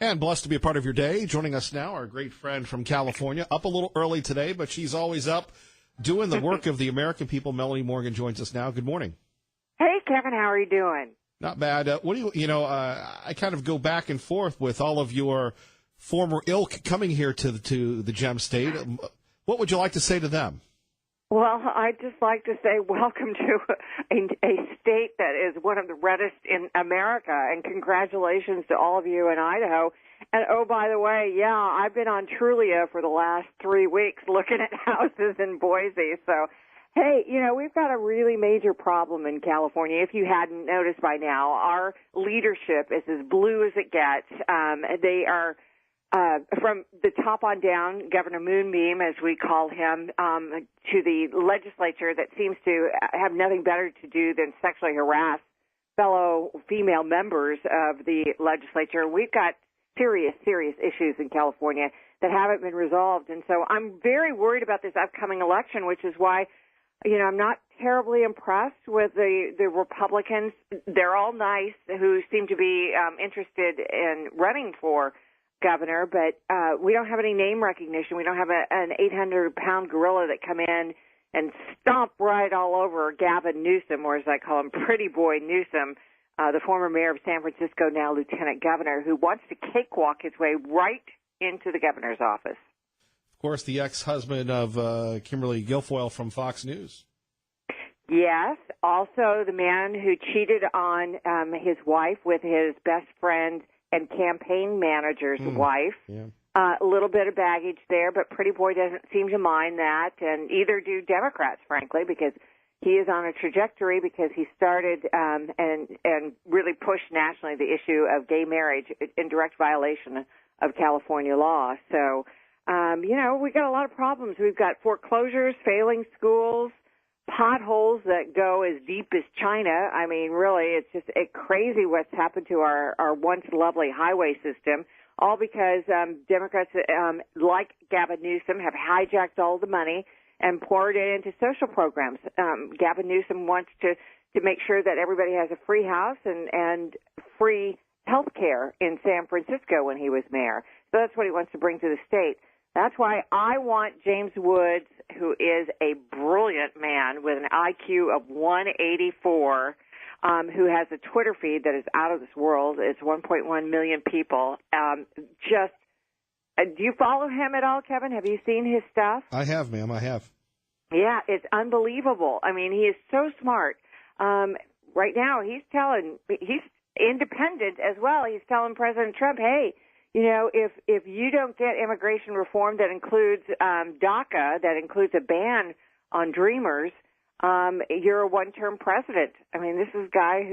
And blessed to be a part of your day. Joining us now, our great friend from California. Up a little early today, but she's always up doing the work of the American people. Melanie Morgan joins us now. Good morning. Hey, Kevin, how are you doing? Not bad. What do I kind of go back and forth with all of your former ilk coming here to the Gem State. What would you like to say to them? Well, I'd just like to say welcome to a state that is one of the reddest in America, and congratulations to all of you in Idaho. And, oh, by the way, yeah, I've been on Trulia for the last 3 weeks looking at houses in Boise. So, hey, we've got a really major problem in California. If you hadn't noticed by now, our leadership is as blue as it gets. They are... from the top on down, Governor Moonbeam, as we call him, to the legislature that seems to have nothing better to do than sexually harass fellow female members of the legislature. We've got serious issues in California that haven't been resolved. And so I'm very worried about this upcoming election, which is why, I'm not terribly impressed with the Republicans. They're all nice who seem to be interested in running for governor, but we don't have any name recognition. We don't have an 800-pound gorilla that come in and stomp right all over Gavin Newsom, or as I call him, Pretty Boy Newsom, the former mayor of San Francisco, now lieutenant governor, who wants to cakewalk his way right into the governor's office. Of course, the ex-husband of Kimberly Guilfoyle from Fox News. Yes. Also, the man who cheated on his wife with his best friend and campaign manager's wife. Yeah. A little bit of baggage there, but Pretty Boy doesn't seem to mind that, and either do Democrats, frankly, because he is on a trajectory because he started and really pushed nationally the issue of gay marriage in direct violation of California law. So, we've got a lot of problems. We've got foreclosures, failing schools, potholes that go as deep as China. I mean, really, it's just crazy what's happened to our once lovely highway system, all because Democrats like Gavin Newsom have hijacked all the money and poured it into social programs. Gavin Newsom wants to make sure that everybody has a free house and free health care in San Francisco when he was mayor. So that's what he wants to bring to the state. That's why I want James Woods, who is a brilliant man with an IQ of 184, who has a Twitter feed that is out of this world. It's 1.1 million people. Do you follow him at all, Kevin? Have you seen his stuff? I have, ma'am. I have. Yeah, it's unbelievable. I mean, he is so smart. Right now, he's independent as well. He's telling President Trump, hey, if you don't get immigration reform that includes DACA, that includes a ban on Dreamers, you're a one-term president. I mean, this is a guy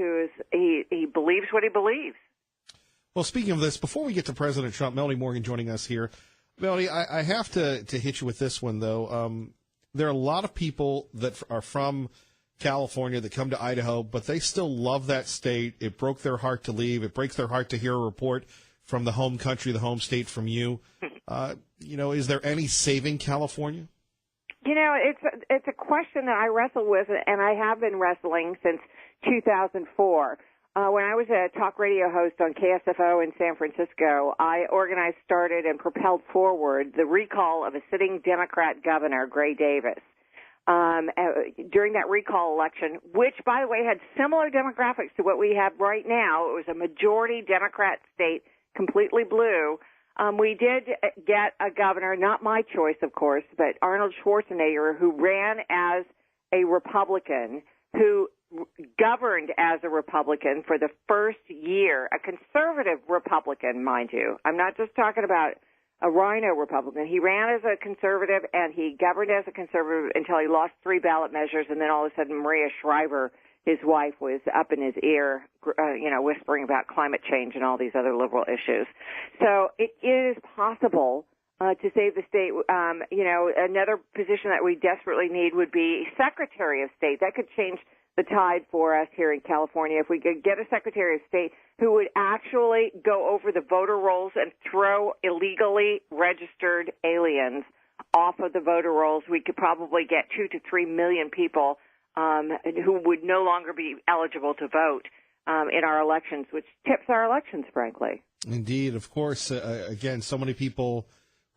he believes what he believes. Well, speaking of this, before we get to President Trump, Melanie Morgan joining us here. Melanie, I have to hit you with this one, though. There are a lot of people that are from California that come to Idaho, but they still love that state. It broke their heart to leave. It breaks their heart to hear a report from the home country, the home state, from you. Is there any saving California? It's a question that I wrestle with, and I have been wrestling since 2004. When I was a talk radio host on KSFO in San Francisco, I organized, started, and propelled forward the recall of a sitting Democrat governor, Gray Davis. During that recall election, which, by the way, had similar demographics to what we have right now. It was a majority Democrat state, completely blue. We did get a governor, not my choice, of course, but Arnold Schwarzenegger, who ran as a Republican, who governed as a Republican for the first year, a conservative Republican, mind you. I'm not just talking about a rhino Republican. He ran as a conservative, and he governed as a conservative until he lost 3 ballot measures, and then all of a sudden Maria Shriver, his wife, was up in his ear, whispering about climate change and all these other liberal issues. So it is possible to save the state. Another position that we desperately need would be Secretary of State. That could change the tide for us here in California. If we could get a Secretary of State who would actually go over the voter rolls and throw illegally registered aliens off of the voter rolls, we could probably get 2 to 3 million people who would no longer be eligible to vote in our elections, which tips our elections, frankly. Indeed, of course. Again, so many people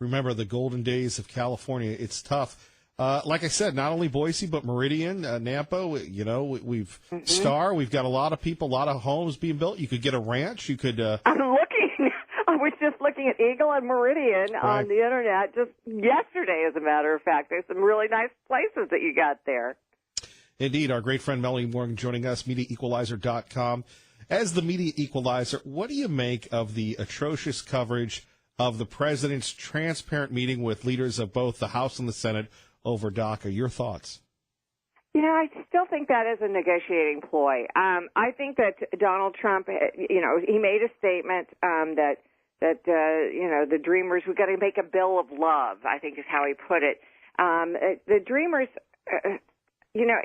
remember the golden days of California. It's tough. Like I said, not only Boise, but Meridian, Nampa. You know, we've Star. We've got a lot of people, a lot of homes being built. You could get a ranch. You could. I'm looking. I was just looking at Eagle and Meridian on the internet just yesterday, as a matter of fact. There's some really nice places that you got there. Indeed, our great friend Melanie Morgan joining us, MediaEqualizer.com. As the media equalizer, what do you make of the atrocious coverage of the president's transparent meeting with leaders of both the House and the Senate over DACA? Your thoughts? You know, I still think that is a negotiating ploy. I think that Donald Trump, you know, he made a statement that you know, the Dreamers, we've got to make a bill of love, I think is how he put it. The Dreamers, you know,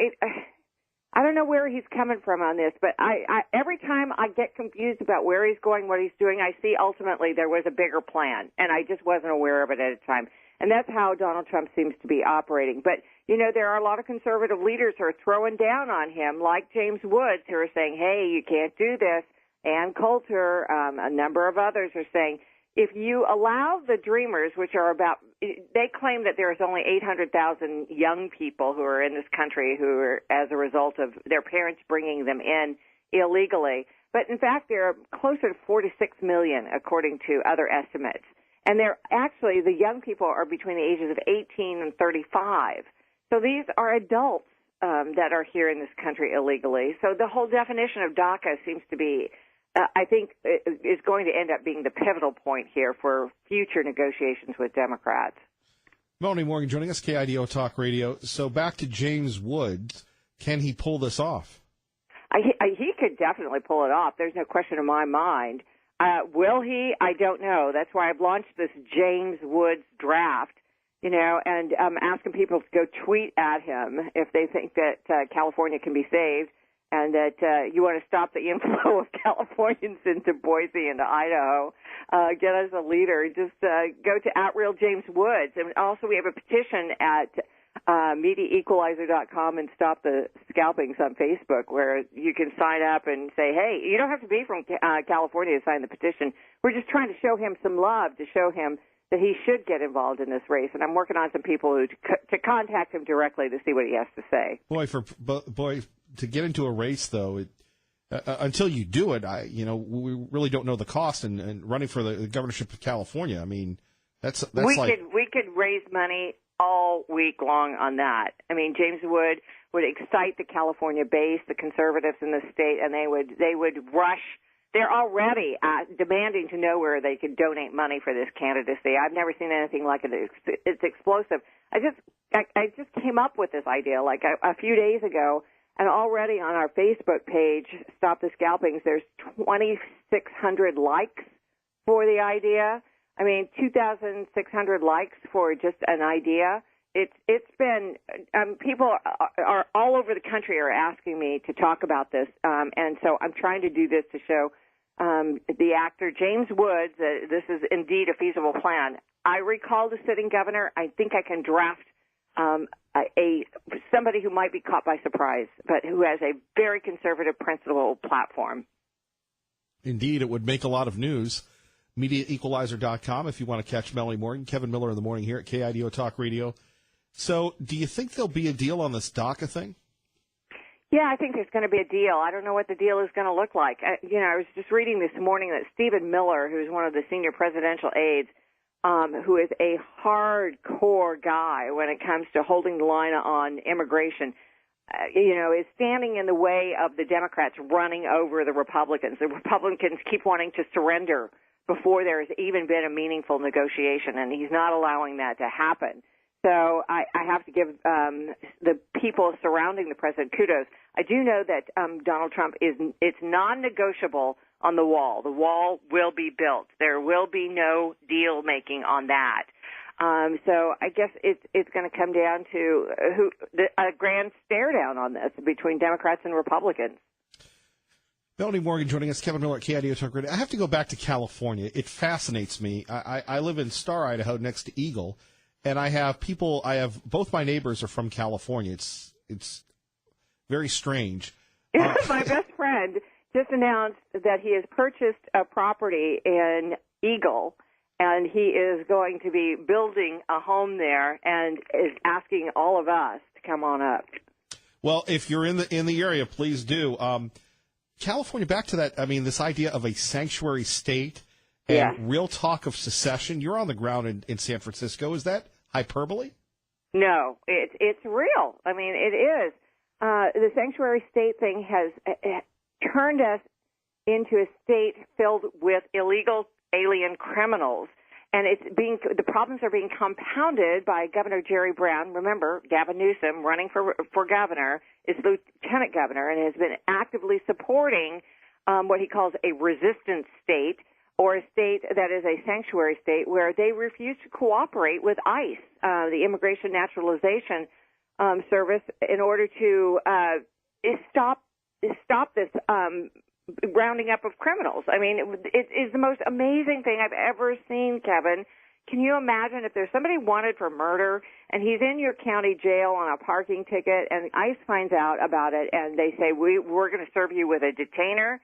I don't know where he's coming from on this, but I every time I get confused about where he's going, what he's doing, I see ultimately there was a bigger plan, and I just wasn't aware of it at the time. And that's how Donald Trump seems to be operating. But, you know, there are a lot of conservative leaders who are throwing down on him, like James Woods, who are saying, hey, you can't do this. Ann Coulter, a number of others are saying, if you allow the Dreamers, which are about, they claim that there's only 800,000 young people who are in this country who are as a result of their parents bringing them in illegally. But in fact, there are closer to 46 million, according to other estimates. And they're actually, the young people are between the ages of 18 and 35. So these are adults that are here in this country illegally. So the whole definition of DACA seems to be, I think, is going to end up being the pivotal point here for future negotiations with Democrats. Melanie Morgan joining us, KIDO Talk Radio. So back to James Woods. Can he pull this off? He could definitely pull it off. There's no question in my mind. Will he? I don't know. That's why I've launched this James Woods draft, you know, and I'm asking people to go tweet at him if they think that California can be saved and that you want to stop the inflow of Californians into Boise and Idaho. Get us a leader. Just go to @RealJamesWoods. And also we have a petition at MediaEqualizer.com and Stop the Scalpings on Facebook, where you can sign up and say, hey, you don't have to be from California to sign the petition. We're just trying to show him some love, to show him that he should get involved in this race. And I'm working on some people to contact him directly to see what he has to say. Boy, to get into a race, though, until you do it, we really don't know the cost. And running for the governorship of California, I mean, we could raise money all week long on that. I mean, James Wood would excite the California base, the conservatives in the state, and they would rush. They're already demanding to know where they could donate money for this candidacy. I've never seen anything like it. It's explosive. I just came up with this idea like a few days ago, and already on our Facebook page, Stop the Scalpings, there's 2,600 likes for the idea. I mean, 2,600 likes for just an idea. It's been people are all over the country are asking me to talk about this, and so I'm trying to do this to show the actor James Woods that this is indeed a feasible plan. I recall the sitting governor. I think I can draft somebody who might be caught by surprise, but who has a very conservative, principled platform. Indeed, it would make a lot of news. MediaEqualizer.com if you want to catch Melanie Morgan. Kevin Miller in the morning here at KIDO Talk Radio. So do you think there'll be a deal on this DACA thing? Yeah, I think there's going to be a deal. I don't know what the deal is going to look like. I was just reading this morning that Stephen Miller, who's one of the senior presidential aides, who is a hardcore guy when it comes to holding the line on immigration, is standing in the way of the Democrats running over the Republicans. The Republicans keep wanting to surrender before there has even been a meaningful negotiation, and he's not allowing that to happen. So I have to give the people surrounding the president kudos. I do know that Donald Trump it's non-negotiable on the wall. The wall will be built. There will be no deal making on that. So I guess it's going to come down to a grand stare down on this between Democrats and Republicans. Melanie Morgan joining us, Kevin Miller at KIDO Talk Radio. I have to go back to California. It fascinates me. I live in Star, Idaho, next to Eagle, and both my neighbors are from California. It's very strange. My best friend just announced that he has purchased a property in Eagle, and he is going to be building a home there and is asking all of us to come on up. Well, if you're in the area, please do. California, back to that, I mean, this idea of a sanctuary state and real talk of secession. You're on the ground in San Francisco. Is that hyperbole? No, it's real. I mean, it is. The sanctuary state thing has turned us into a state filled with illegal alien criminals. And the problems are being compounded by Governor Jerry Brown. Remember, Gavin Newsom, running for governor, is lieutenant governor and has been actively supporting what he calls a resistance state, or a state that is a sanctuary state, where they refuse to cooperate with ICE, the Immigration Naturalization Service, in order to stop this rounding up of criminals. I mean, it is the most amazing thing I've ever seen, Kevin. Can you imagine if there's somebody wanted for murder and he's in your county jail on a parking ticket and ICE finds out about it and they say, we're going to serve you with a detainer,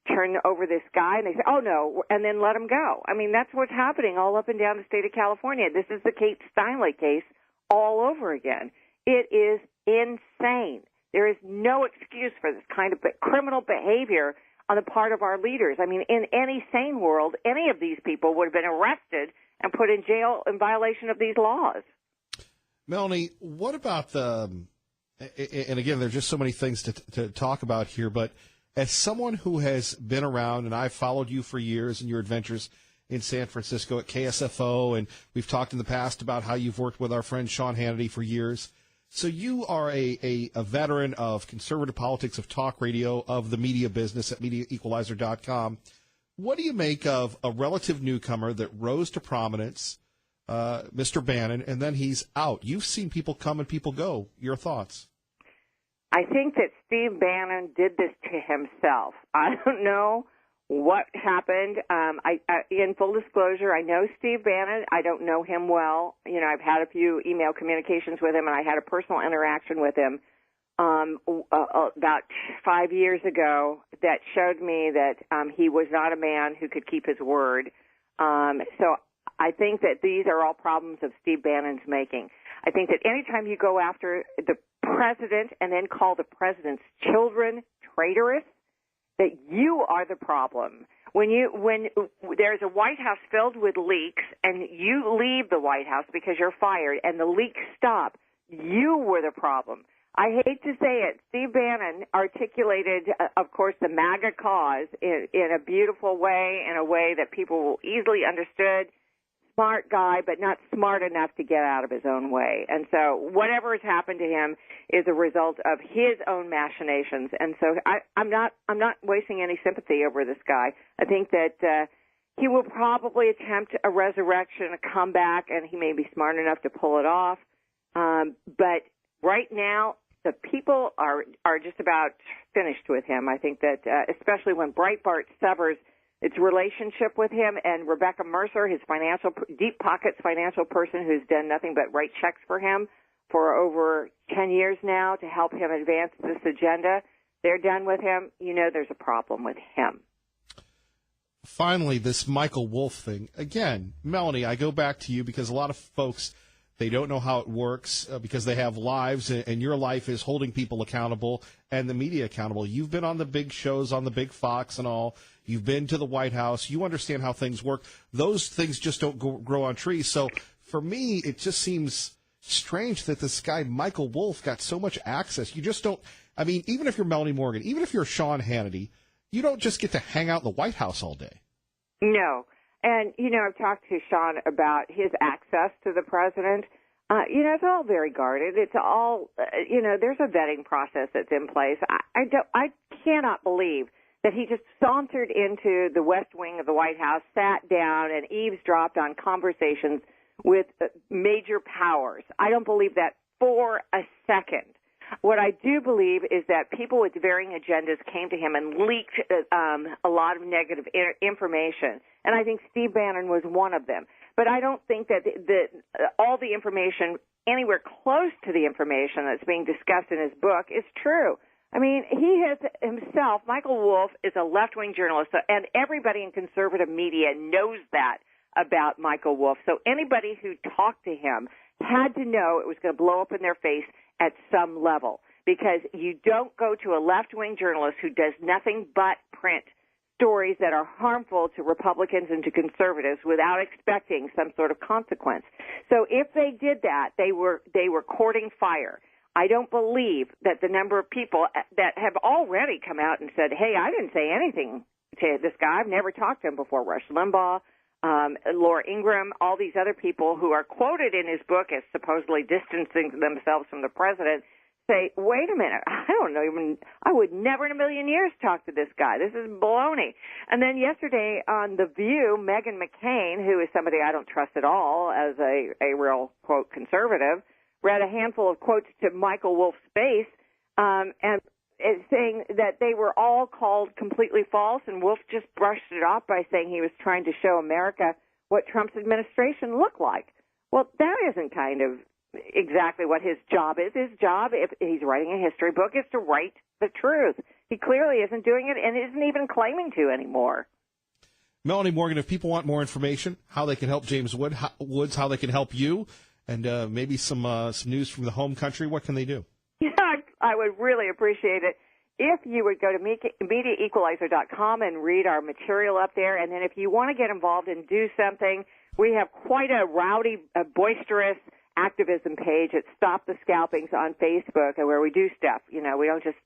turn over this guy, and they say, oh, no, and then let him go. I mean, that's what's happening all up and down the state of California. This is the Kate Steinle case all over again. It is insane. There is no excuse for this kind of criminal behavior on the part of our leaders. I mean, in any sane world, any of these people would have been arrested and put in jail in violation of these laws. Melanie, what about and again, there's just so many things to talk about here, but as someone who has been around, and I've followed you for years in your adventures in San Francisco at KSFO, and we've talked in the past about how you've worked with our friend Sean Hannity for years. So you are a veteran of conservative politics, of talk radio, of the media business at MediaEqualizer.com. What do you make of a relative newcomer that rose to prominence, Mr. Bannon, and then he's out? You've seen people come and people go. Your thoughts? I think that Steve Bannon did this to himself. I don't know what happened. In full disclosure, I know Steve Bannon. I don't know him well. You know, I've had a few email communications with him, and I had a personal interaction with him about 5 years ago that showed me that he was not a man who could keep his word. So I think that these are all problems of Steve Bannon's making. I think that anytime you go after the president and then call the president's children traitorous, that you are the problem. When there's a White House filled with leaks and you leave the White House because you're fired and the leaks stop, you were the problem. I hate to say it. Steve Bannon articulated, of course, the MAGA cause in a beautiful way, in a way that people easily understood. Smart guy, but not smart enough to get out of his own way. And so whatever has happened to him is a result of his own machinations. And so I'm not wasting any sympathy over this guy. I think that he will probably attempt a resurrection, a comeback, and he may be smart enough to pull it off. But right now, the people are just about finished with him. I think that especially when Breitbart severs its relationship with him, and Rebecca Mercer, his deep pockets financial person who's done nothing but write checks for him for over 10 years now to help him advance this agenda. They're done with him. You know there's a problem with him. Finally, this Michael Wolff thing. Again, Melanie, I go back to you because a lot of folks, they don't know how it works because they have lives, and your life is holding people accountable and the media accountable. You've been on the big shows, on the big Fox and all. You've been to the White House. You understand how things work. Those things just don't grow on trees. So for me, it just seems strange that this guy, Michael Wolff, got so much access. You just don't, I mean, even if you're Melanie Morgan, even if you're Sean Hannity, you don't just get to hang out in the White House all day. No. And, you know, I've talked to Sean about his access to the president. You know, it's all very guarded. It's all, you know, there's a vetting process that's in place. I cannot believe that he just sauntered into the West Wing of the White House, sat down, and eavesdropped on conversations with major powers. I don't believe that for a second. What I do believe is that people with varying agendas came to him and leaked a lot of negative information, and I think Steve Bannon was one of them. But I don't think that all the information, anywhere close to the information that's being discussed in his book, is true. I mean, he has himself, Michael Wolff is a left-wing journalist, and everybody in conservative media knows that about Michael Wolff. So anybody who talked to him had to know it was going to blow up in their face at some level, because you don't go to a left-wing journalist who does nothing but print stories that are harmful to Republicans and to conservatives without expecting some sort of consequence. So if they did that, they were courting fire. I don't believe that the number of people that have already come out and said, hey, I didn't say anything to this guy. I've never talked to him before. Rush Limbaugh, Laura Ingraham, all these other people who are quoted in his book as supposedly distancing themselves from the president, say, wait a minute, I would never in a million years talk to this guy. This is baloney. And then yesterday on The View, Meghan McCain, who is somebody I don't trust at all as a real, quote, conservative, read a handful of quotes to Michael Wolff's face, and saying that they were all called completely false, and Wolff just brushed it off by saying he was trying to show America what Trump's administration looked like. Well, that isn't kind of exactly what his job is. His job, if he's writing a history book, is to write the truth. He clearly isn't doing it and isn't even claiming to anymore. Melanie Morgan, if people want more information, how they can help James Woods, how they can help you, and maybe some news from the home country, what can they do? Yeah, I would really appreciate it if you would go to MediaEqualizer.com and read our material up there. And then if you want to get involved and do something, we have quite a rowdy, boisterous activism page at Stop the Scalpings on Facebook, where we do stuff. You know, we don't just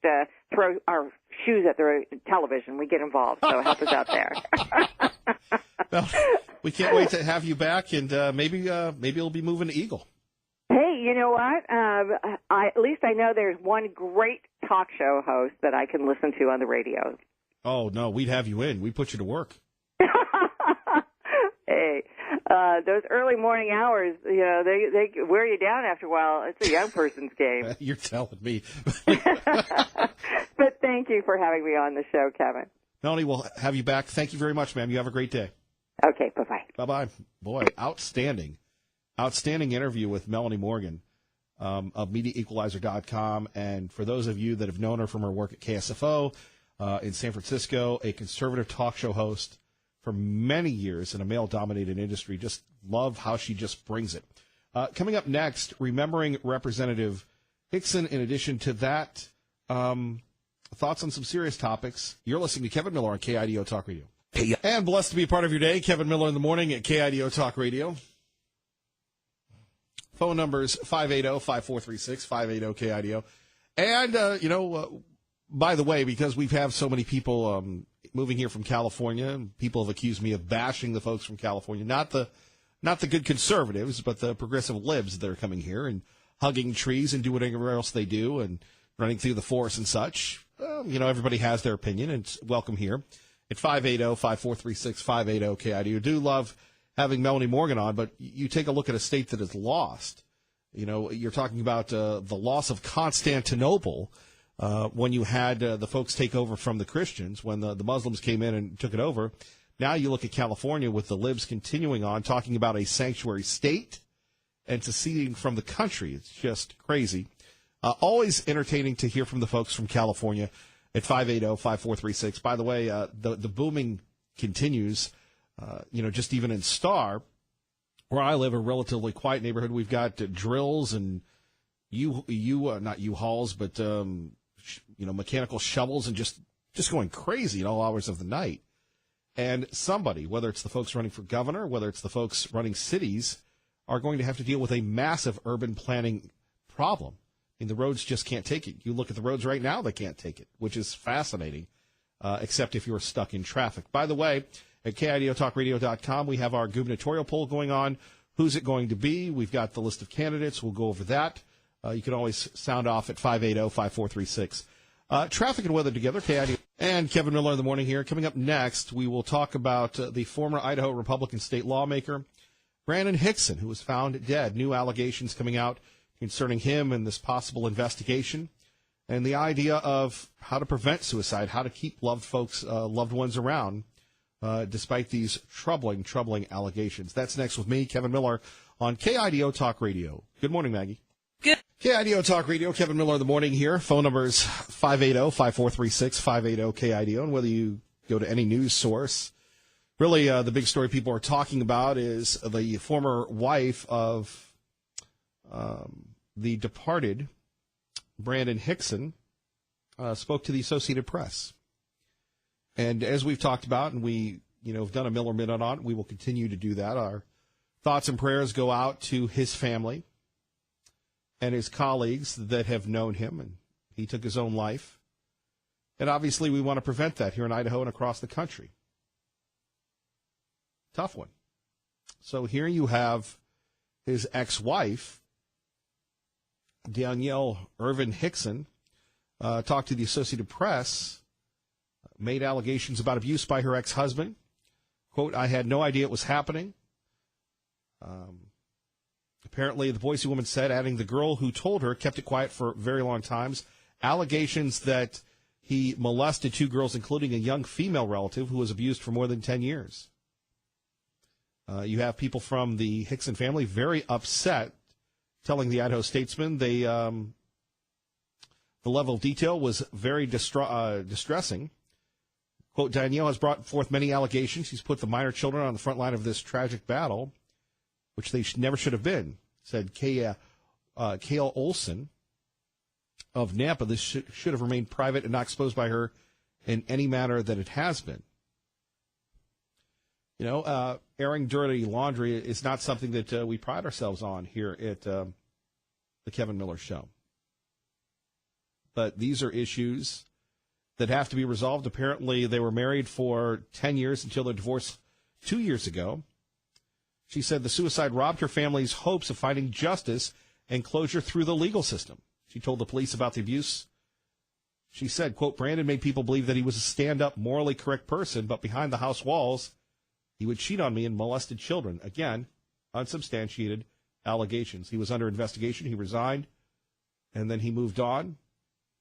throw our shoes at the television. We get involved, so help us out there. Well, we can't wait to have you back, and maybe you'll be moving to Eagle. Hey, you know what? At least I know there's one great talk show host that I can listen to on the radio. Oh, no, we'd have you in. We'd put you to work. Hey, those early morning hours, you know, they wear you down after a while. It's a young person's game. You're telling me. But thank you for having me on the show, Kevin. Melanie, we'll have you back. Thank you very much, ma'am. You have a great day. Okay, bye-bye. Bye-bye. Boy, outstanding interview with Melanie Morgan of MediaEqualizer.com. And for those of you that have known her from her work at KSFO in San Francisco, a conservative talk show host for many years in a male-dominated industry, just love how she just brings it. Coming up next, remembering Representative Hickson. In addition to that, thoughts on some serious topics. You're listening to Kevin Miller on KIDO Talk Radio. And blessed to be a part of your day, Kevin Miller in the morning at KIDO Talk Radio. Phone numbers 580-5436, 580-KIDO. And, by the way, because we've had so many people moving here from California, and people have accused me of bashing the folks from California, not the good conservatives, but the progressive libs that are coming here and hugging trees and doing whatever else they do and running through the forest and such. Everybody has their opinion, and it's welcome here at 580-5436, 580-KIDO. Do love having Melanie Morgan on, but you take a look at a state that is lost. You're talking about the loss of Constantinople when you had the folks take over from the Christians, when the Muslims came in and took it over. Now you look at California with the libs continuing on, talking about a sanctuary state and seceding from the country. It's just crazy. Always entertaining to hear from the folks from California at 580-5436. By the way, the booming continues. Just even in Star, where I live, a relatively quiet neighborhood, we've got drills and not U-Hauls, but mechanical shovels and just going crazy at all hours of the night. And somebody, whether it's the folks running for governor, whether it's the folks running cities, are going to have to deal with a massive urban planning problem. I mean, the roads just can't take it. You look at the roads right now, they can't take it, which is fascinating, except if you're stuck in traffic. By the way, at KIDOTalkRadio.com, we have our gubernatorial poll going on. Who's it going to be? We've got the list of candidates. We'll go over that. You can always sound off at 580-5436. Traffic and weather together, KIDO. And Kevin Miller in the morning here. Coming up next, we will talk about the former Idaho Republican state lawmaker, Brandon Hickson, who was found dead. New allegations coming out concerning him and this possible investigation, and the idea of how to prevent suicide, how to keep loved ones around, despite these troubling allegations. That's next with me, Kevin Miller, on KIDO Talk Radio. Good morning, Maggie. Good KIDO Talk Radio, Kevin Miller in the morning here. Phone numbers 580-5436, 580-KIDO. And whether you go to any news source, really the big story people are talking about is the former wife of the departed Brandon Hickson spoke to the Associated Press. And as we've talked about, and we have done a Miller Minute on it, we will continue to do that. Our thoughts and prayers go out to his family and his colleagues that have known him, and he took his own life. And obviously we want to prevent that here in Idaho and across the country. Tough one. So here you have his ex-wife, Danielle Irvin Hickson, talked to the Associated Press, made allegations about abuse by her ex-husband. Quote, I had no idea it was happening. Apparently, the Boise woman said, adding, the girl who told her kept it quiet for very long times. Allegations that he molested two girls, including a young female relative who was abused for more than 10 years. You have people from the Hickson family very upset, telling the Idaho Statesman the level of detail was very distressing. Quote, Danielle has brought forth many allegations. She's put the minor children on the front line of this tragic battle, which they never should have been, said Kale Olson of Nampa. This should have remained private and not exposed by her in any manner that it has been. Airing dirty laundry is not something that we pride ourselves on here at the Kevin Miller Show. But these are issues that have to be resolved. Apparently, they were married for 10 years until their divorce 2 years ago. She said the suicide robbed her family's hopes of finding justice and closure through the legal system. She told the police about the abuse. She said, quote, Brandon made people believe that he was a stand-up, morally correct person, but behind the house walls, he would cheat on me and molested children. Again, unsubstantiated allegations. He was under investigation. He resigned, and then he moved on,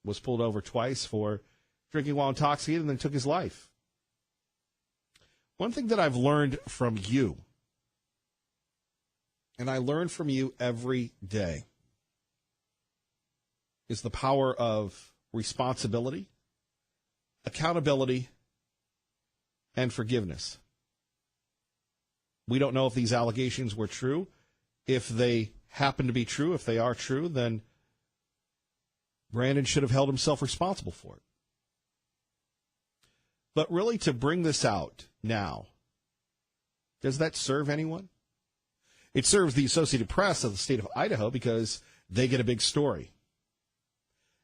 was pulled over twice for drinking while intoxicated, and then took his life. One thing that I've learned from you, and I learn from you every day, is the power of responsibility, accountability, and forgiveness. We don't know if these allegations were true. If they happen to be true, if they are true, then Brandon should have held himself responsible for it. But really, to bring this out now, does that serve anyone? It serves the Associated Press of the state of Idaho because they get a big story.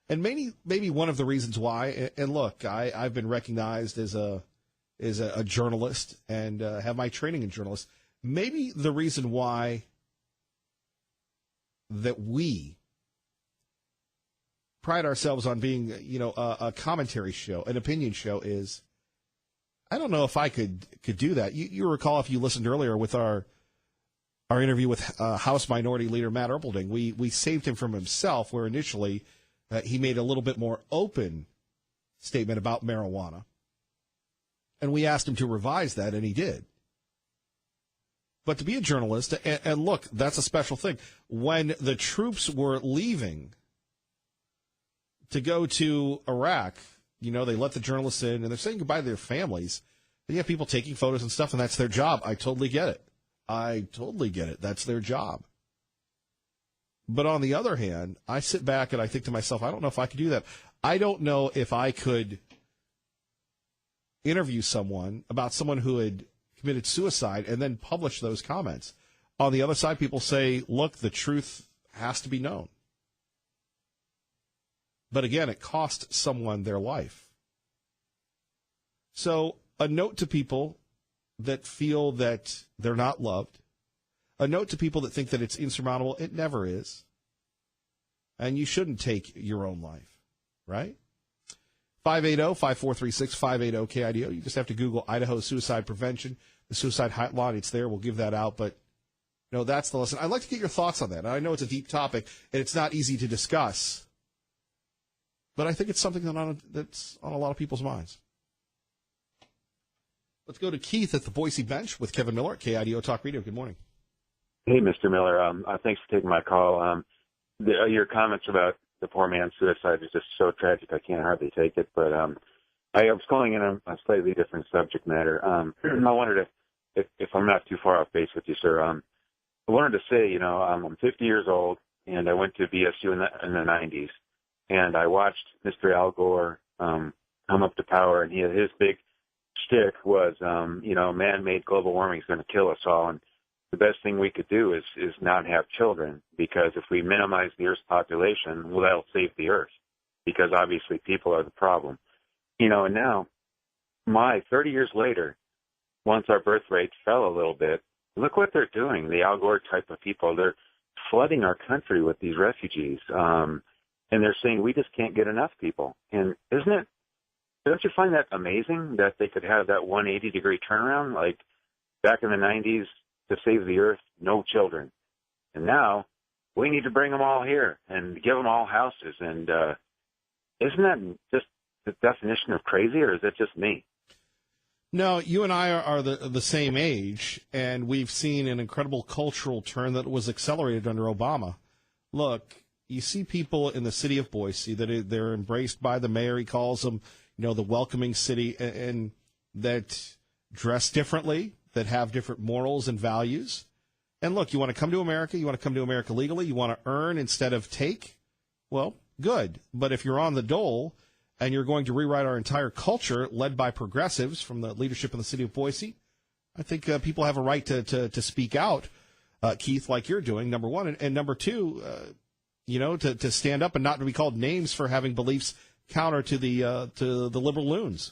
And maybe one of the reasons why, and look, I've been recognized as a journalist and have my training in journalist. Maybe the reason why that we pride ourselves on being, a commentary show, an opinion show is, I don't know if I could do that. You recall, if you listened earlier with our interview with House Minority Leader Matt Erpelding, we saved him from himself, where initially he made a little bit more open statement about marijuana. And we asked him to revise that, and he did. But to be a journalist, and look, that's a special thing. When the troops were leaving to go to Iraq, they let the journalists in, and they're saying goodbye to their families. And you have people taking photos and stuff, and that's their job. I totally get it. That's their job. But on the other hand, I sit back and I think to myself, I don't know if I could do that. I don't know if I could interview someone about someone who had committed suicide and then publish those comments. On the other side, people say, look, the truth has to be known. But again, it cost someone their life. So a note to people that feel that they're not loved, a note to people that think that it's insurmountable. It never is. And you shouldn't take your own life, right? 580-5436, 580-KIDO. You just have to Google Idaho Suicide Prevention, the suicide hotline. It's there. We'll give that out. But, that's the lesson. I'd like to get your thoughts on that. I know it's a deep topic, and it's not easy to discuss. But I think it's something that's on a lot of people's minds. Let's go to Keith at the Boise Bench with Kevin Miller at KIDO Talk Radio. Good morning. Hey, Mr. Miller. Thanks for taking my call. your comments about the poor man's suicide is just so tragic. I can't hardly take it. But I was calling in a slightly different subject matter. I wanted to, if I'm not too far off base with you, sir, I wanted to say, I'm 50 years old, and I went to BSU in the 90s, and I watched Mr. Al Gore come up to power, and his big shtick was, man-made global warming is going to kill us all, and the best thing we could do is not have children, because if we minimize the Earth's population, well, that'll save the Earth, because obviously people are the problem. And now, 30 years later, once our birth rate fell a little bit, look what they're doing. The Al Gore type of people, they're flooding our country with these refugees, and they're saying we just can't get enough people. And don't you find that amazing that they could have that 180-degree turnaround? Like back in the 90s, to save the Earth, no children. And now we need to bring them all here and give them all houses. And isn't that just the definition of crazy, or is it just me? No, you and I are the same age, and we've seen an incredible cultural turn that was accelerated under Obama. Look, you see people in the city of Boise that they're embraced by the mayor. He calls them, the welcoming city, and that dress differently, that have different morals and values. And look, you want to come to America, you want to come to America legally, you want to earn instead of take, well, good. But if you're on the dole and you're going to rewrite our entire culture led by progressives from the leadership in the city of Boise, I think people have a right to speak out, Keith, like you're doing, number one. And number two, to stand up and not to be called names for having beliefs counter to the liberal loons.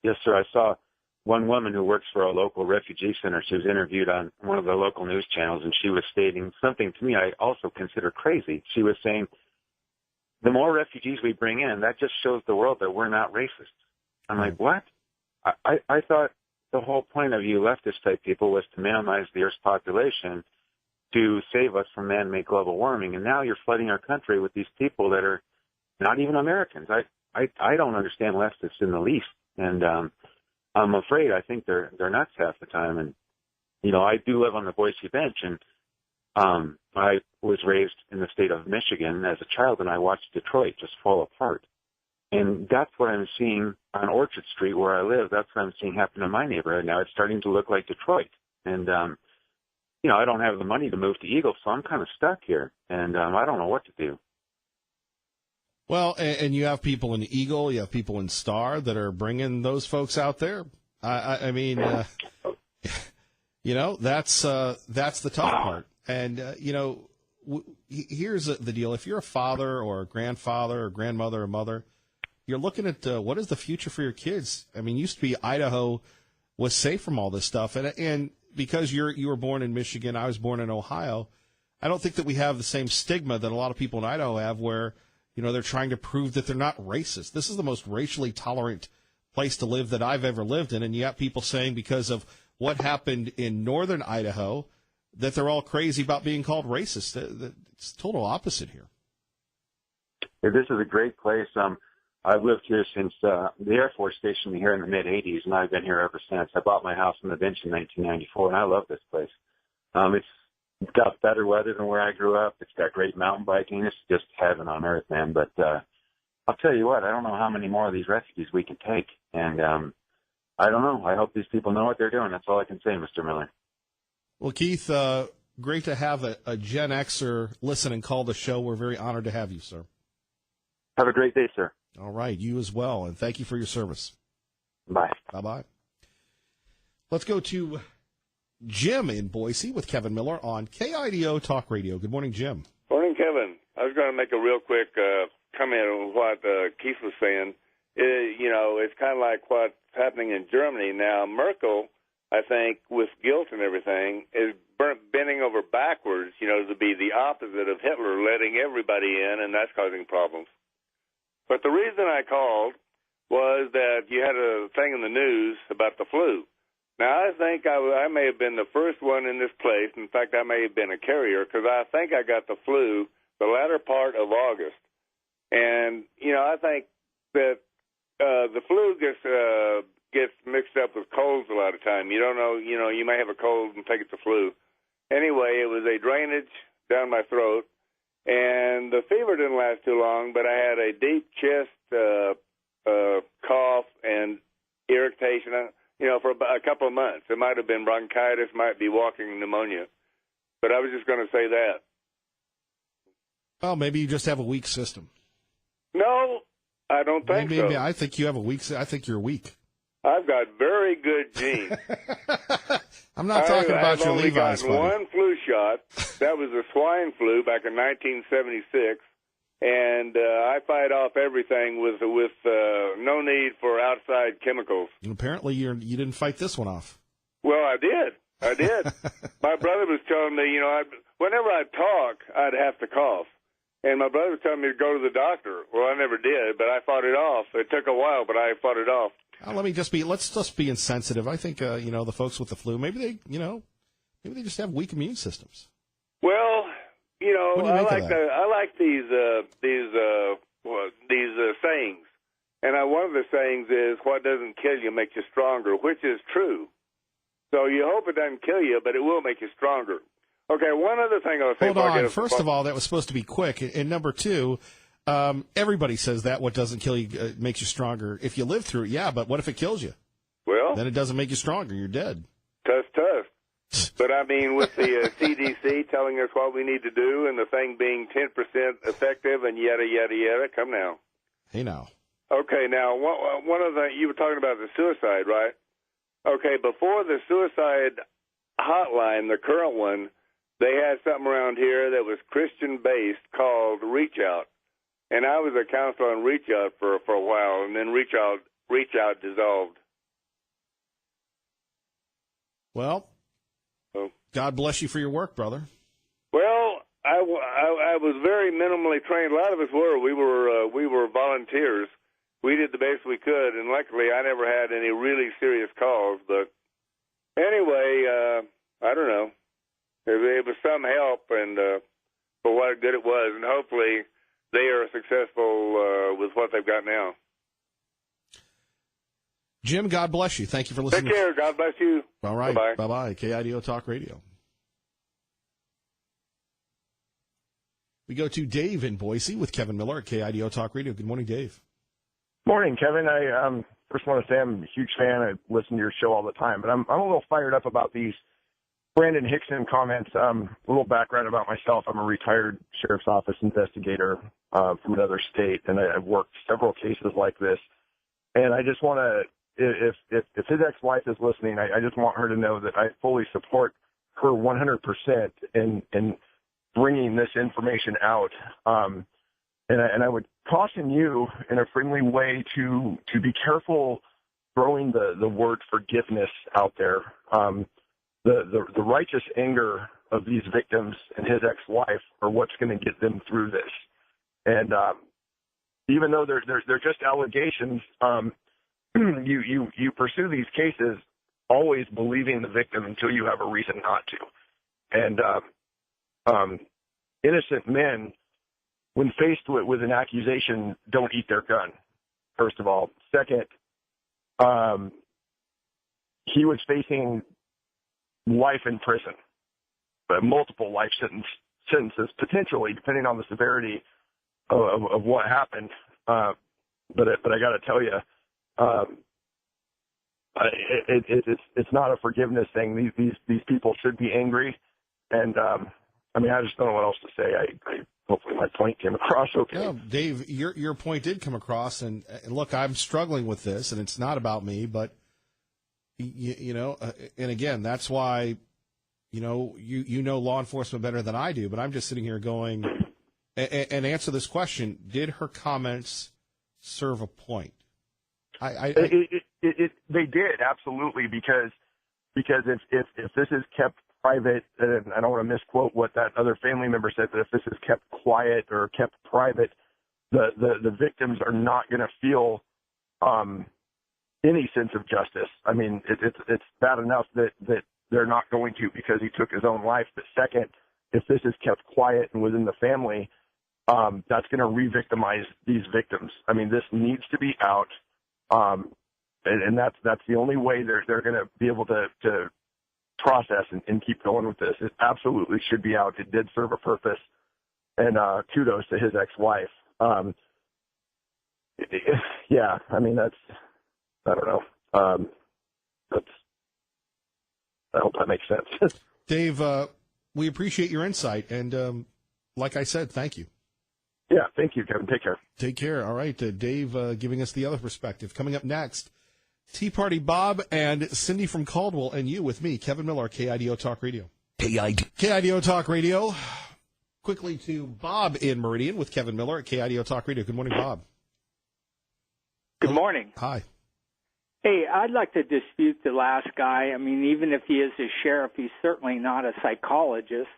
Yes, sir. I saw one woman who works for a local refugee center. She was interviewed on one of the local news channels, and she was stating something to me I also consider crazy. She was saying, the more refugees we bring in, that just shows the world that we're not racist. I'm like, what? I thought the whole point of you leftist type people was to minimize the Earth's population to save us from man-made global warming, and now you're flooding our country with these people that are not even Americans. I don't understand leftists in the least, and I'm afraid I think they're nuts half the time. And I do live on the Boise bench, and I was raised in the state of Michigan as a child, and I watched Detroit just fall apart. And that's what I'm seeing on Orchard Street where I live. That's what I'm seeing happen in my neighborhood now. It's starting to look like Detroit. And, I don't have the money to move to Eagle, so I'm kind of stuck here. And I don't know what to do. Well, and you have people in Eagle, you have people in Star that are bringing those folks out there. I mean, that's the tough part. And, here's the deal. If you're a father or a grandfather or grandmother or mother, you're looking at what is the future for your kids. I mean, used to be Idaho was safe from all this stuff. And because you were born in Michigan, I was born in Ohio, I don't think that we have the same stigma that a lot of people in Idaho have where, they're trying to prove that they're not racist. This is the most racially tolerant place to live that I've ever lived in. And you have people saying because of what happened in northern Idaho that they're all crazy about being called racist. It's total opposite here. Yeah, this is a great place. I've lived here since the Air Force station here in the mid-'80s, and I've been here ever since. I bought my house on the bench in 1994, and I love this place. It's got better weather than where I grew up. It's got great mountain biking. It's just heaven on earth, man. But I'll tell you what, I don't know how many more of these refugees we can take. And I don't know. I hope these people know what they're doing. That's all I can say, Mr. Miller. Well, Keith, great to have a Gen Xer listen and call the show. We're very honored to have you, sir. Have a great day, sir. All right, you as well, and thank you for your service. Bye. Bye-bye. Let's go to Jim in Boise with Kevin Miller on KIDO Talk Radio. Good morning, Jim. Morning, Kevin. I was going to make a real quick comment on what Keith was saying. It's kind of like what's happening in Germany now. Merkel, I think, with guilt and everything, is bending over backwards, to be the opposite of Hitler, letting everybody in, and that's causing problems. But the reason I called was that you had a thing in the news about the flu. Now, I think I may have been the first one in this place. In fact, I may have been a carrier because I think I got the flu the latter part of August. And, I think that the flu gets mixed up with colds a lot of time. You don't know, you may have a cold and think it's a flu. Anyway, it was a drainage down my throat, and the fever didn't last too long, but I had a deep chest cough and irritation, for about a couple of months. It might have been bronchitis, might be walking pneumonia, but I was just going to say that. Well, maybe you just have a weak system. No, I don't think so. Maybe I think you have I think you're weak. I've got very good genes. I'm not talking about your Levi's, I've only gotten one flu shot. That was the swine flu back in 1976, and I fight off everything with no need for outside chemicals. And apparently, you didn't fight this one off. Well, I did. My brother was telling me, whenever I'd talk, I'd have to cough. And my brother was telling me to go to the doctor. Well, I never did, but I fought it off. It took a while, but I fought it off. Let's just be insensitive. I think, the folks with the flu, maybe they just have weak immune systems. Well, I like these sayings. And one of the sayings is, what doesn't kill you makes you stronger, which is true. So you hope it doesn't kill you, but it will make you stronger. Okay, one other thing I'll say. Hold on. First of all, that was supposed to be quick. And number two, everybody says that what doesn't kill you makes you stronger. If you live through it, yeah, but what if it kills you? Well, then it doesn't make you stronger. You're dead. Tough. But I mean, with the CDC telling us what we need to do and the thing being 10% effective and yada, yada, yada, come now. Hey, now. Okay, now, one of the, you were talking about the suicide, right? Okay, before the suicide hotline, the current one, they had something around here that was Christian-based called Reach Out. And I was a counselor on Reach Out for a while, and then Reach Out dissolved. Well, God bless you for your work, brother. Well, I was very minimally trained. A lot of us were. We were volunteers. We did the best we could, and luckily I never had any really serious calls. But anyway, I don't know. It was some help, and for what good it was, and hopefully they are successful with what they've got now. Jim, God bless you. Thank you for listening. Take care. God bless you. All right. Bye-bye. Bye-bye. KIDO Talk Radio. We go to Dave in Boise with Kevin Miller at KIDO Talk Radio. Good morning, Dave. Morning, Kevin. I first want to say I'm a huge fan. I listen to your show all the time, but I'm a little fired up about these Brandon Hickson comments. A little background about myself. I'm a retired sheriff's office investigator from another state, and I've worked several cases like this. And I just want to, if his ex-wife is listening, I just want her to know that I fully support her 100% in bringing this information out. And I would caution you in a friendly way to be careful throwing the word forgiveness out there. The righteous anger of these victims and his ex-wife are what's going to get them through this. And even though they're just allegations, you pursue these cases always believing the victim until you have a reason not to. And innocent men, when faced with an accusation, don't eat their gun, first of all. Second, he was facing life in prison, multiple life sentences, potentially, depending on the severity of what happened. But I got to tell you, it's not a forgiveness thing. These people should be angry, and I just don't know what else to say. Hopefully my point came across okay. Yeah, Dave, your point did come across, and look, I'm struggling with this, and it's not about me, but and again, that's why you know law enforcement better than I do. But I'm just sitting here going, and answer this question: did her comments serve a point? They did, absolutely, because if this is kept private, and I don't want to misquote what that other family member said, but if this is kept quiet or kept private, the victims are not going to feel any sense of justice. I mean, it's bad enough that they're not going to because he took his own life. But second, if this is kept quiet and within the family, that's going to re-victimize these victims. I mean, this needs to be out, and that's the only way they're going to be able to process and keep going with this. It absolutely should be out. It did serve a purpose, and kudos to his ex-wife. Yeah, I mean, I don't know. I hope that makes sense. Dave, we appreciate your insight, and like I said, thank you. Yeah, thank you, Kevin. Take care. Take care. All right, Dave giving us the other perspective. Coming up next, Tea Party Bob and Cindy from Caldwell, and you with me, Kevin Miller, KIDO Talk Radio. KIDO Talk Radio. Quickly to Bob in Meridian with Kevin Miller at KIDO Talk Radio. Good morning, Bob. Good morning. Hi. Hey, I'd like to dispute the last guy. I mean, even if he is a sheriff, he's certainly not a psychologist.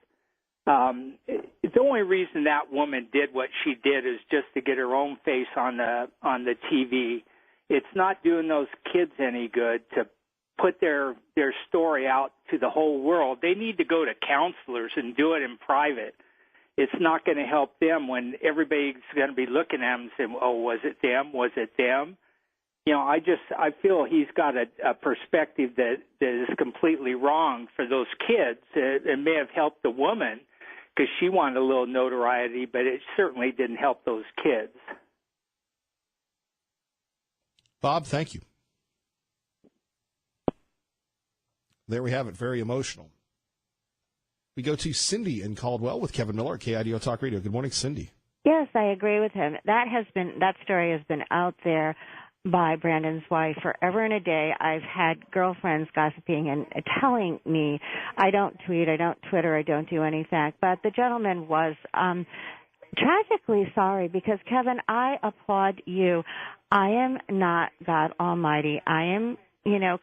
The only reason that woman did what she did is just to get her own face on the TV. It's not doing those kids any good to put their story out to the whole world. They need to go to counselors and do it in private. It's not going to help them when everybody's going to be looking at them and saying, oh, was it them? Was it them? You know, I feel he's got a perspective that is completely wrong for those kids. It may have helped the woman because she wanted a little notoriety, but it certainly didn't help those kids. Bob, thank you. There we have it. Very emotional. We go to Cindy in Caldwell with Kevin Miller at KIDO Talk Radio. Good morning, Cindy. Yes, I agree with him. That story has been out there by Brandon's wife forever and a day. I've had girlfriends gossiping and telling me I don't tweet, I don't Twitter, I don't do anything. But the gentleman was tragically sorry because, Kevin, I applaud you. I am not God Almighty. I am,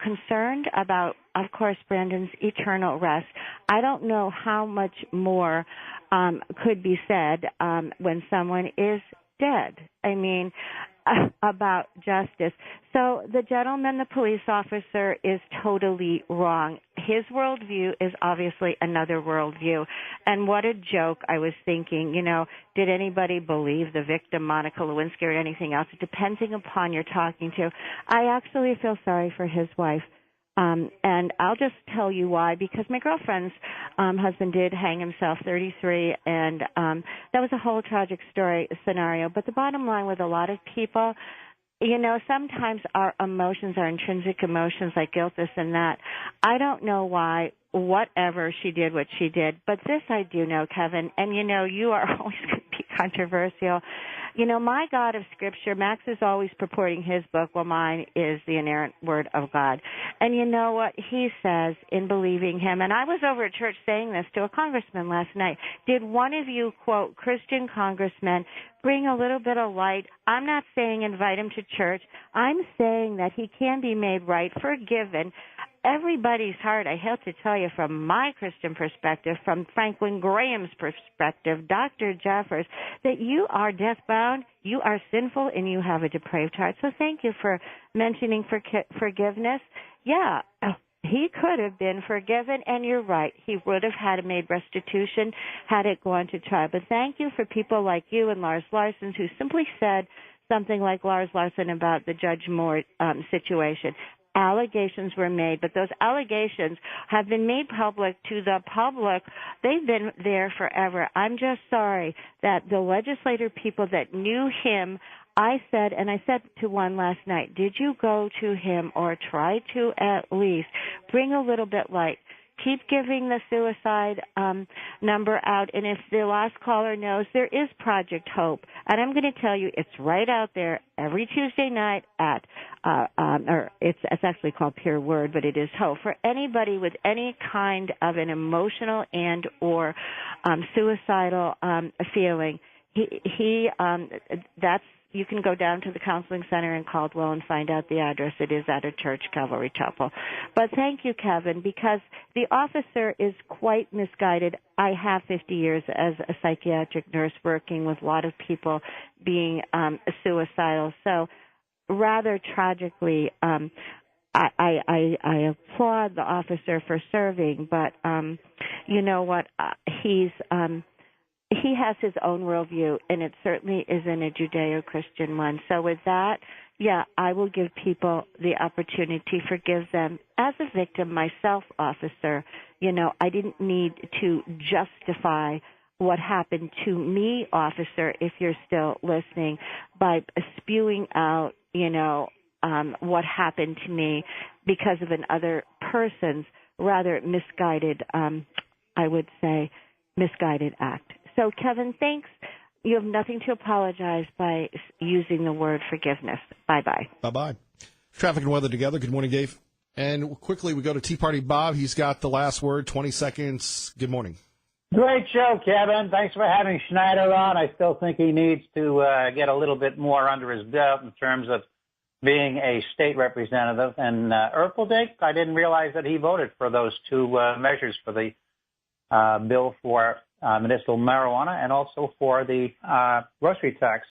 concerned about, of course, Brandon's eternal rest. I don't know how much more could be said when someone is dead. I mean, about justice. So the gentleman, the police officer, is totally wrong. His worldview is obviously another worldview. And what a joke, I was thinking, did anybody believe the victim, Monica Lewinsky, or anything else? Depending upon you're talking to. I actually feel sorry for his wife. And I'll just tell you why, because my girlfriend's husband did hang himself, 33, and that was a whole tragic scenario. But the bottom line with a lot of people, sometimes our emotions, our intrinsic emotions like guilt, this and that, I don't know why, whatever she did what she did. But this I do know, Kevin, and you are always going to be controversial. My God of Scripture, Max is always purporting his book, while mine is the inerrant Word of God. And you know what he says in believing him? And I was over at church saying this to a congressman last night. Did one of you, quote, Christian congressmen, bring a little bit of light? I'm not saying invite him to church. I'm saying that he can be made right, forgiven. Everybody's heart, I hate to tell you, from my Christian perspective, from Franklin Graham's perspective, Dr. Jeffers, that you are death-bound, you are sinful, and you have a depraved heart. So thank you for mentioning forgiveness. Yeah, he could have been forgiven, and you're right. He would have had made restitution had it gone to trial. But thank you for people like you and Lars Larson who simply said something like Lars Larson about the Judge Moore situation. Allegations were made, but those allegations have been made public to the public. They've been there forever. I'm just sorry that the legislator people that knew him, I said to one last night, did you go to him or try to at least bring a little bit light? Keep giving the suicide number out, and if the last caller knows, there is Project Hope, and I'm going to tell you, it's right out there every Tuesday night at, or it's actually called Pure Word, but it is Hope for anybody with any kind of an emotional and or suicidal feeling. That's. You can go down to the counseling center in Caldwell and find out the address. It is at a church, Calvary Chapel. But thank you, Kevin, because the officer is quite misguided. I have 50 years as a psychiatric nurse working with a lot of people being suicidal. So rather tragically, I applaud the officer for serving, but you know what? He has his own worldview, and it certainly isn't a Judeo-Christian one. So with that, yeah, I will give people the opportunity, forgive them. As a victim myself, officer, I didn't need to justify what happened to me, officer, if you're still listening, by spewing out, what happened to me because of another person's rather misguided, I would say, misguided act. So, Kevin, thanks. You have nothing to apologize by using the word forgiveness. Bye-bye. Bye-bye. Traffic and weather together. Good morning, Dave. And quickly, we go to Tea Party Bob. He's got the last word, 20 seconds. Good morning. Great show, Kevin. Thanks for having Schneider on. I still think he needs to get a little bit more under his belt in terms of being a state representative. And Erpeldink, I didn't realize that he voted for those two measures for the bill for medicinal marijuana and also for the grocery tax.